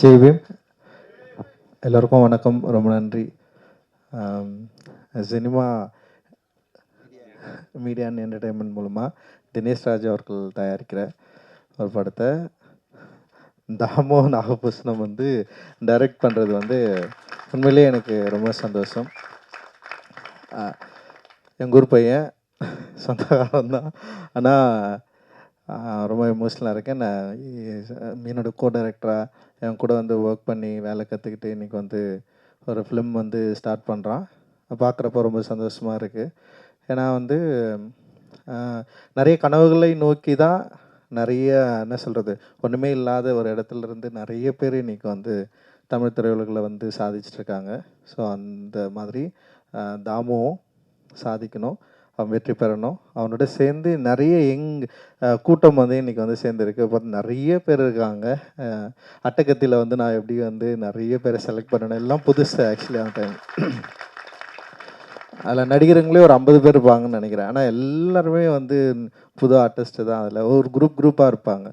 ஜெய்பீம். எல்லோருக்கும் வணக்கம். ரொம்ப நன்றி. சினிமா மீடியா அண்ட் என்டர்டெயின்மெண்ட் மூலமாக தினேஷ் ராஜ் அவர்கள் தயாரிக்கிற ஒரு படத்தை தாமோ நாகபூஷணம் டைரக்ட் பண்ணுறது உண்மையிலே எனக்கு ரொம்ப சந்தோஷம். எங்கள் ஊர் பையன், சொந்த காலம் தான். ஆனால் ரொம்ப எமோஷ்னலாக இருக்கேன். நான் என்னோடய கோ டைரக்டராக என் கூட ஒர்க் பண்ணி வேலை கற்றுக்கிட்டு இன்றைக்கி ஒரு ஃபிலிம் ஸ்டார்ட் பண்ணுறான். பார்க்குறப்ப ரொம்ப சந்தோஷமாக இருக்குது. ஏன்னா நிறைய கனவுகளை நோக்கி தான் நிறைய என்ன சொல்கிறது, ஒன்றுமே இல்லாத ஒரு இடத்துலேருந்து நிறைய பேர் இன்றைக்கி தமிழ் திரையுலகில் சாதிச்சிட்ருக்காங்க. ஸோ அந்த மாதிரி தாமுவும் சாதிக்கணும், அவன் வெற்றி பெறணும். அவனோட சேர்ந்து நிறைய கூட்டம் இன்றைக்கி சேர்ந்துருக்கு. பார்த்து நிறைய பேர் இருக்காங்க. அட்டகத்தியில் நான் எப்படி நிறைய பேரை செலக்ட் பண்ணணும், எல்லாம் புதுசு ஆக்சுவலி அந்த டைம். அதில் நடிகருங்களே ஒரு 50 பேர் இருப்பாங்கன்னு நினைக்கிறேன். ஆனால் எல்லாருமே புது ஆர்டிஸ்ட்டு தான். அதில் ஒரு குரூப்பாக இருப்பாங்க.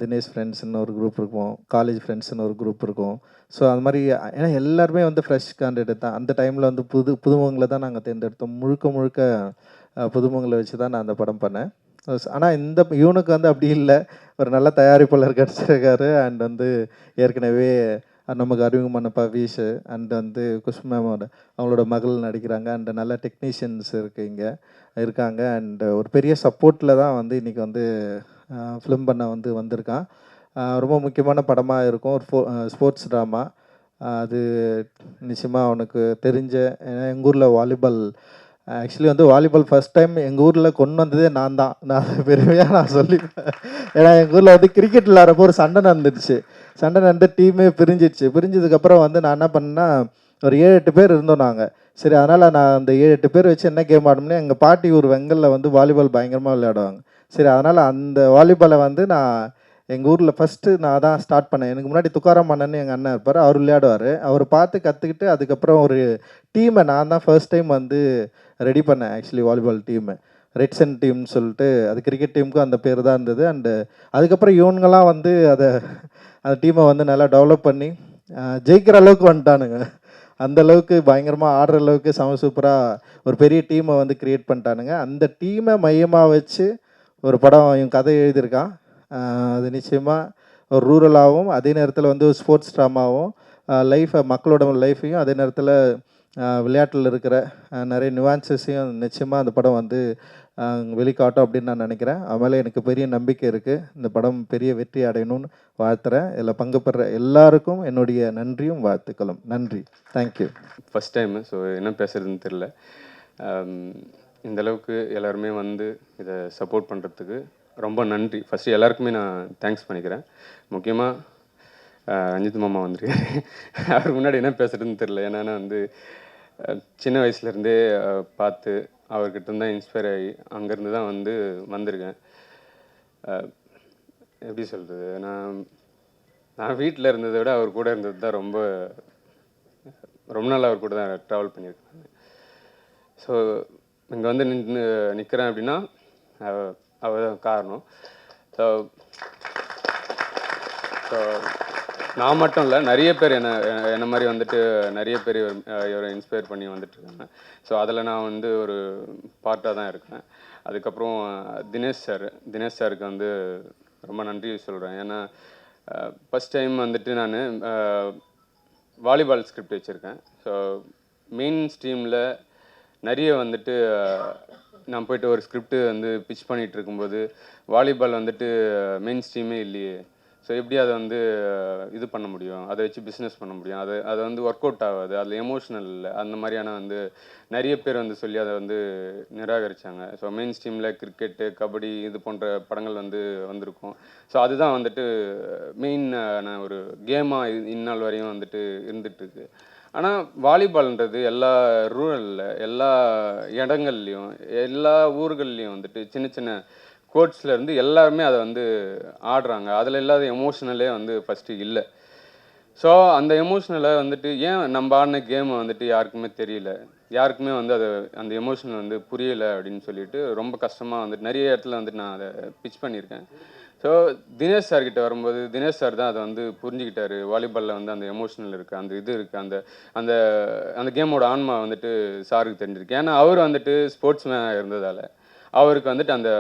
தினேஷ் ஃப்ரெண்ட்ஸ்னு ஒரு குரூப் இருக்கும், காலேஜ் ஃப்ரெண்ட்ஸ்னு ஒரு குரூப் இருக்கும். ஸோ அது மாதிரி ஏன்னா எல்லாருமே ஃப்ரெஷ் கேண்டிடேட் தான். அந்த டைமில் புதுமுகங்களை தான் நாங்கள் தேர்ந்தெடுத்தோம். முழுக்க புதுமுகங்களை வச்சு தான் நான் அந்த படம் பண்ணேன். ஆனால் இவனுக்கு அப்படி இல்லை. ஒரு நல்ல தயாரிப்பாளர் கிடச்சிருக்காரு. அண்ட் ஏற்கனவே நமக்கு அறிமுகமான பவீஷ் அண்ட் குஷ்பு மேமோட அவங்களோட மகள் நடிக்கிறாங்க. அண்ட் நல்ல டெக்னீஷியன்ஸ் இங்கே இருக்காங்க. அண்ட் ஒரு பெரிய சப்போர்ட்டில் தான் இன்றைக்கி ஃபிலிம் பண்ண வந்திருக்கான். ரொம்ப முக்கியமான படமாக இருக்கும். ஒரு ஸ்போர்ட்ஸ் ட்ராமா. அது நிச்சயமாக அவனுக்கு தெரிஞ்ச, ஏன்னா எங்கள் ஊரில் volleyball actually volleyball first time எங்கள் ஊரில் கொண்டு வந்ததே நான் தான். நான் பெருமையாக நான் சொல்லிப்பேன். ஏன்னா எங்கள் ஊரில் கிரிக்கெட் விளாட்றப்போ ஒரு சண்டை நடந்துடுச்சு. சண்டை நடந்து டீமே பிரிஞ்சதுக்கப்புறம் நான் என்ன பண்ணேன்னா, ஒரு 7-8 பேர் இருந்தோம் நாங்கள். சரி, அதனால் நான் அந்த 7-8 பேர் வச்சு என்ன கேம் ஆடணும்னே, எங்கள் பாட்டி ஊர் வெங்கலில் வாலிபால் பயங்கரமாக விளையாடுவாங்க. சரி, அதனால் அந்த வாலிபாலை நான் எங்கள் ஊரில் ஃபஸ்ட்டு நான் தான் ஸ்டார்ட் பண்ணேன். எனக்கு முன்னாடி துக்காராம் அண்ணன்னு எங்கள் அண்ணன் இருப்பார், அவர் விளையாடுவார். அவர் பார்த்து கற்றுக்கிட்டு அதுக்கப்புறம் ஒரு டீமை நான் தான் ஃபர்ஸ்ட் டைம் ரெடி பண்ணேன். ஆக்சுவலி வாலிபால் டீமு ரெட்சன் டீம்னு சொல்லிட்டு, அது கிரிக்கெட் டீமுக்கும் அந்த பேர் தான் இருந்தது. அண்டு அதுக்கப்புறம் இவனுங்கெல்லாம் அதை அந்த டீமை நல்லா டெவலப் பண்ணி ஜெயிக்கிற அளவுக்கு வந்துட்டானுங்க. அந்த அளவுக்கு பயங்கரமாக ஆடுற அளவுக்கு சூப்பராக ஒரு பெரிய டீமை க்ரியேட் பண்ணிட்டானுங்க. அந்த டீமை மையமாக வச்சு ஒரு படம் இவன் கதை எழுதியிருக்கான். அது நிச்சயமாக ஒரு ரூரலாகவும் அதே நேரத்தில் ஒரு ஸ்போர்ட்ஸ் ட்ராமாவும் மக்களோட லைஃப்பையும் அதே நேரத்தில் விளையாட்டில் இருக்கிற நிறைய நியூவான்சஸையும் நிச்சயமாக அந்த படம் வெளிக்காட்டும் அப்படின்னு நான் நினைக்கிறேன். அதனால் எனக்கு பெரிய நம்பிக்கை இருக்குது. இந்த படம் பெரிய வெற்றி அடையணும்னு வாழ்த்துறேன். இதில் பங்கு பெற எல்லாருக்கும் என்னுடைய நன்றியும் வாழ்த்துக்களும். நன்றி, தேங்க்யூ. ஃபஸ்ட் டைமு, ஸோ என்ன பேசுகிறதுன்னு தெரில. இந்தளவுக்கு எல்லாருமே இதை சப்போர்ட் பண்ணுறதுக்கு ரொம்ப நன்றி. ஃபஸ்ட்டு எல்லாருக்குமே நான் தேங்க்ஸ் பண்ணிக்கிறேன். முக்கியமாக ரஞ்சித் மாமா வந்துருக்காரு. அவருக்கு முன்னாடி என்ன பேசுகிறதுன்னு தெரில. ஏன்னா சின்ன வயசுலேருந்தே பார்த்து அவர்கிட்ட தான் இன்ஸ்பயர் ஆகி அங்கேருந்து தான் வந்திருக்கேன். எப்படி சொல்கிறது, நான் வீட்டில் இருந்ததை விட அவர் கூட இருந்தது தான் ரொம்ப நாள் அவர் கூட தான் ட்ராவல் பண்ணியிருக்கேன். ஸோ இங்கே நிற்கிறேன் அப்படின்னா அவர் தான் காரணம். ஸோ நான் மட்டும் இல்லை, நிறைய பேர் என்ன மாதிரி நிறைய பேர் இவரை இன்ஸ்பயர் பண்ணி வந்துட்டுருக்காங்க. ஸோ அதில் நான் ஒரு பார்ட்டாக தான் இருக்கேன். அதுக்கப்புறம் தினேஷ் சாருக்கு ரொம்ப நன்றி சொல்கிறேன். ஏன்னா ஃபஸ்ட் டைம் நான் வாலிபால் ஸ்கிரிப்ட் வச்சுருக்கேன். ஸோ மெயின் ஸ்ட்ரீமில் நிறைய நான் போய்ட்டு ஒரு ஸ்கிரிப்டு பிச் பண்ணிகிட்டு இருக்கும்போது வாலிபால் மெயின் ஸ்ட்ரீமே இல்லையே, ஸோ எப்படி அதை இது பண்ண முடியும், அதை வச்சு பிஸ்னஸ் பண்ண முடியும், அது ஒர்க் அவுட் ஆகாது, அதில் எமோஷ்னல் இல்லை, அந்த மாதிரியான நிறைய பேர் சொல்லி அதை நிராகரித்தாங்க. ஸோ மெயின் ஸ்ட்ரீமில் கிரிக்கெட்டு, கபடி இது போன்ற படங்கள் வந்திருக்கும். ஸோ அதுதான் மெயினான ஒரு கேமாக இந்நாள் வரையும் இருந்துகிட்ருக்கு. ஆனால் வாலிபால்ன்றது எல்லா ரூரலில், எல்லா இடங்கள்லையும், எல்லா ஊர்கள்லேயும் சின்ன சின்ன கோட்ஸ்லேருந்து எல்லாருமே அதை ஆடுறாங்க. அதில் இல்லாத எமோஷ்னலே ஃபஸ்ட்டு இல்லை. ஸோ அந்த எமோஷ்னலை ஏன் நம்ம ஆடின கேமை யாருக்குமே தெரியல, யாருக்குமே அந்த எமோஷனல் புரியலை அப்படின்னு சொல்லிட்டு ரொம்ப கஷ்டமாக நிறைய இடத்துல நான் அதை பிச் பண்ணியிருக்கேன். ஸோ தினேஷ் சார் கிட்ட வரும்போது தினேஷ் சார் தான் அதை வந்து புரிஞ்சுக்கிட்டாரு. வாலிபாலில் வந்து அந்த எமோஷனல் இருக்குது, அந்த இது இருக்குது, அந்த அந்த அந்த கேமோட ஆன்மா வந்துட்டு சாருக்கு தெரிஞ்சிருக்கு. ஏன்னா அவர் வந்துட்டு ஸ்போர்ட்ஸ் மேனாக இருந்ததால் அவருக்கு வந்துட்டு அந்த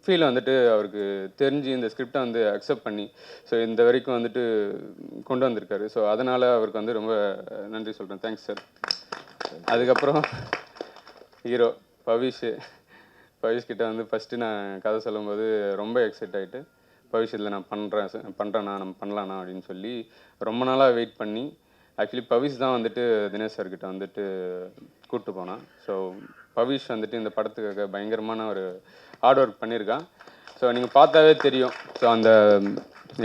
ஃபீல் வந்துட்டு அவருக்கு தெரிஞ்சு இந்த ஸ்கிரிப்டை வந்து அக்செப்ட் பண்ணி ஸோ இந்த வரைக்கும் வந்துட்டு கொண்டு வந்திருக்காரு. ஸோ அதனால் அவருக்கு வந்து ரொம்ப நன்றி சொல்கிறேன். Thanks sir. அதுக்கப்புறம் ஹீரோ பவிஷ் கிட்ட வந்து ஃபஸ்ட்டு நான் கதை சொல்லும்போது ரொம்ப எக்ஸைட் ஆகிட்டு பவிஷ் இதில் நான் பண்ணுறேண்ணா நம்ம பண்ணலாண்ணா அப்படின்னு சொல்லி ரொம்ப நாளாக வெயிட் பண்ணி ஆக்சுவலி பவிஷ் தான் வந்துட்டு தினேஷ் சார்கிட்ட வந்துட்டு கூப்பிட்டு போனான். ஸோ பவிஷ் வந்துட்டு இந்த படத்துக்காக பயங்கரமான ஒரு ஹார்ட் ஒர்க் பண்ணியிருக்கான். ஸோ நீங்கள் பார்த்தாவே தெரியும் ஸோ அந்த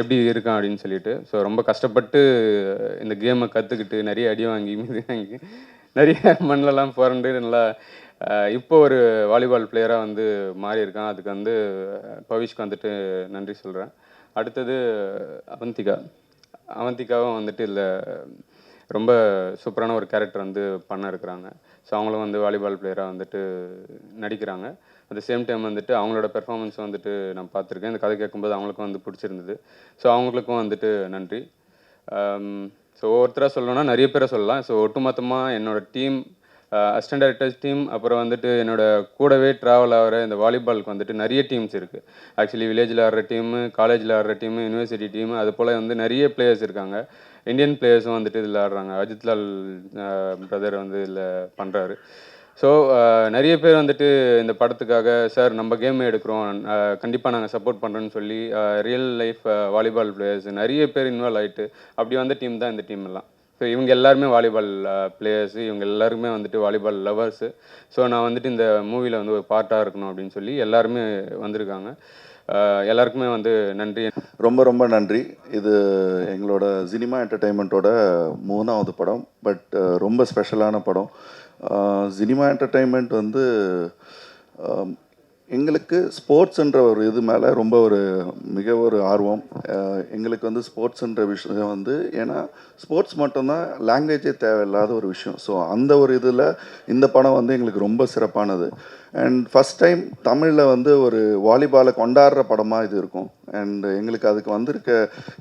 எப்படி இருக்கான் அப்படின்னு சொல்லிட்டு. ஸோ ரொம்ப கஷ்டப்பட்டு இந்த கேமை கற்றுக்கிட்டு நிறைய அடி வாங்கி மீது வாங்கி நிறைய மண்ணிலலாம் புரண்டு நல்லா இப்போ ஒரு வாலிபால் பிளேயராக வந்து மாறி இருக்கான். அதுக்கு வந்து பவிஷ்க்கு வந்துட்டு நன்றி சொல்கிறேன். அடுத்தது அவந்திகாவும் வந்துட்டு இதில் ரொம்ப சூப்பரான ஒரு கேரக்டர் வந்து பண்ண இருக்கிறாங்க. ஸோ அவங்களும் வந்து வாலிபால் பிளேயராக வந்துட்டு நடிக்கிறாங்க. அட் த சேம் டைம் வந்துட்டு அவங்களோட பெர்ஃபார்மன்ஸ் வந்துட்டு நான் பார்த்துருக்கேன். இந்த கதை கேட்கும்போது அவங்களுக்கும் வந்து பிடிச்சிருந்தது. ஸோ அவங்களுக்கும் வந்துட்டு நன்றி. ஸோ ஒவ்வொருத்தராக சொல்லணும்னா நிறைய பேரை சொல்லலாம். ஸோ ஒட்டுமொத்தமாக என்னோடய டீம், அசிஸ்டன்ட் டைரக்டர்ஸ் டீம், அப்புறம் வந்துட்டு என்னோட கூடவே ட்ராவல் ஆகிற இந்த வாலிபாலுக்கு வந்துட்டு நிறைய டீம்ஸ் இருக்குது. ஆக்சுவலி வில்லேஜில் ஆடுற டீமு, காலேஜில் ஆடுற டீமு, யூனிவர்சிட்டி டீமு, அது போல் வந்து நிறைய பிளேயர்ஸ் இருக்காங்க. இந்தியன் பிளேயர்ஸும் வந்துட்டு இதில் ஆடுறாங்க. அஜித்லால் பிரதர் வந்து இதில் பண்ணுறாரு. ஸோ நிறைய பேர் வந்துட்டு இந்த படத்துக்காக சார் நம்ம கேம் எடுக்கிறோம், கண்டிப்பாக நாங்கள் சப்போர்ட் பண்ணுறோன்னு சொல்லி ரியல் லைஃப் வாலிபால் பிளேயர்ஸ் நிறைய பேர் இன்வால்வ் ஆகிட்டு அப்படி வந்த டீம் தான் இந்த டீம் எல்லாம். ஸோ இவங்க எல்லாருமே வாலிபால் பிளேயர்ஸு, இவங்க எல்லாருமே வந்துட்டு வாலிபால் லவர்ஸு. ஸோ நான் வந்துட்டு இந்த மூவியில் வந்து ஒரு பார்ட்டாக இருக்கணும் அப்படின்னு சொல்லி எல்லாருமே வந்திருக்காங்க. எல்லாருக்குமே வந்து நன்றி. ரொம்ப ரொம்ப நன்றி. இது எங்களோட சினிமா என்டர்டெயின்மெண்ட்டோட 3வது படம். பட் ரொம்ப ஸ்பெஷலான படம். சினிமா என்டர்டெயின்மெண்ட் வந்து எங்களுக்கு ஸ்போர்ட்ஸுன்ற ஒரு இது மேலே ரொம்ப மிக ஒரு ஆர்வம். எங்களுக்கு வந்து ஸ்போர்ட்ஸுன்ற விஷயம் வந்து ஏன்னா ஸ்போர்ட்ஸ் மட்டும்தான் லாங்குவேஜே தேவையில்லாத ஒரு விஷயம். ஸோ அந்த ஒரு இதில் இந்த படம் வந்து எங்களுக்கு ரொம்ப சிறப்பானது. அண்ட் ஃபஸ்ட் டைம் தமிழில் வந்து ஒரு வாலிபாலை கொண்டாடுற படமாக இது இருக்கும். அண்ட் எங்களுக்கு அதுக்கு வந்திருக்க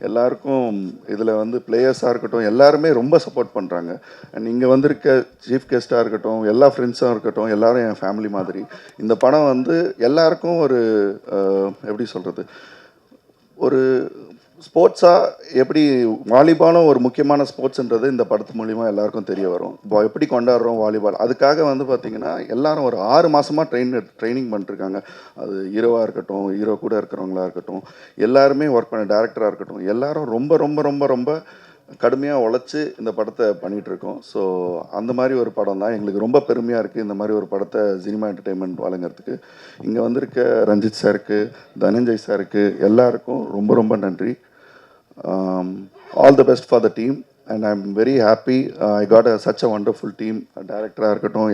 எல்லாருக்கும் இதில் வந்து பிளேயர்ஸாக இருக்கட்டும் எல்லாருமே ரொம்ப சப்போர்ட் பண்ணுறாங்க. அண்ட் இங்கே வந்திருக்க சீஃப் கெஸ்ட்டாக இருக்கட்டும், எல்லா ஃப்ரெண்ட்ஸாக இருக்கட்டும், எல்லோரும் என் ஃபேமிலி மாதிரி. இந்த படம் வந்து எல்லாருக்கும் எப்படி சொல்கிறது, ஒரு ஸ்போர்ட்ஸாக எப்படி வாலிபாலும் ஒரு முக்கியமான ஸ்போர்ட்ஸுன்றது இந்த படத்து மூலிமா எல்லாருக்கும் தெரிய வரும். இப்போ எப்படி கொண்டாடுறோம் வாலிபால், அதுக்காக வந்து பார்த்திங்கன்னா எல்லாரும் ஒரு 6 மாதமாக ட்ரைனிங் பண்ணிட்டுருக்காங்க. அது ஹீரோவாக இருக்கட்டும், ஹீரோ கூட இருக்கிறவங்களா இருக்கட்டும், எல்லாருமே ஒர்க் பண்ண டேரக்டராக இருக்கட்டும், எல்லாரும் ரொம்ப ரொம்ப ரொம்ப ரொம்ப கடுமையாக உழைச்சி இந்த படத்தை பண்ணிகிட்ருக்கோம். ஸோ அந்த மாதிரி ஒரு படம் தான் எங்களுக்கு ரொம்ப பெருமையாக இருக்குது. இந்த மாதிரி ஒரு படத்தை சினிமா என்டர்டெயின்மெண்ட் வழங்குறதுக்கு இங்கே வந்திருக்க ரஞ்சித் சாருக்கு, தனஞ்சய் சாருக்கு எல்லாருக்கும் ரொம்ப ரொம்ப நன்றி. All the best for the team and I am very happy. I got such a wonderful team. டேரக்டராக இருக்கட்டும்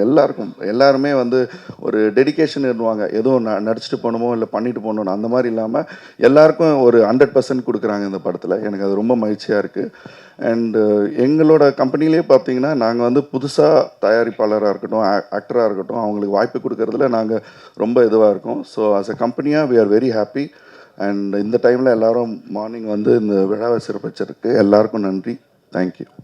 எல்லாருமே வந்து ஒரு டெடிக்கேஷன் இருவாங்க. எதுவும் நடிச்சுட்டு போகணுமோ இல்லை பண்ணிட்டு போகணுன்னு அந்த மாதிரி இல்லாமல் எல்லாருக்கும் ஒரு 100% கொடுக்குறாங்க இந்த படத்தில். எனக்கு அது ரொம்ப மகிழ்ச்சியாக இருக்குது. அண்டு எங்களோட கம்பெனிலே பார்த்தீங்கன்னா நாங்கள் வந்து புதுசாக தயாரிப்பாளராக இருக்கட்டும், ஆக்டராக இருக்கட்டும், அவங்களுக்கு வாய்ப்பு கொடுக்கறதுல நாங்கள் ரொம்ப இதுவாக இருக்கோம். ஸோ ஆஸ் அ கம்பெனியாக we are very happy. And இந்த டைமில் எல்லோரும் மார்னிங் வந்து இந்த விழாவை சிறப்பிச்சிருக்கு. எல்லாருக்கும் நன்றி. தேங்க்யூ.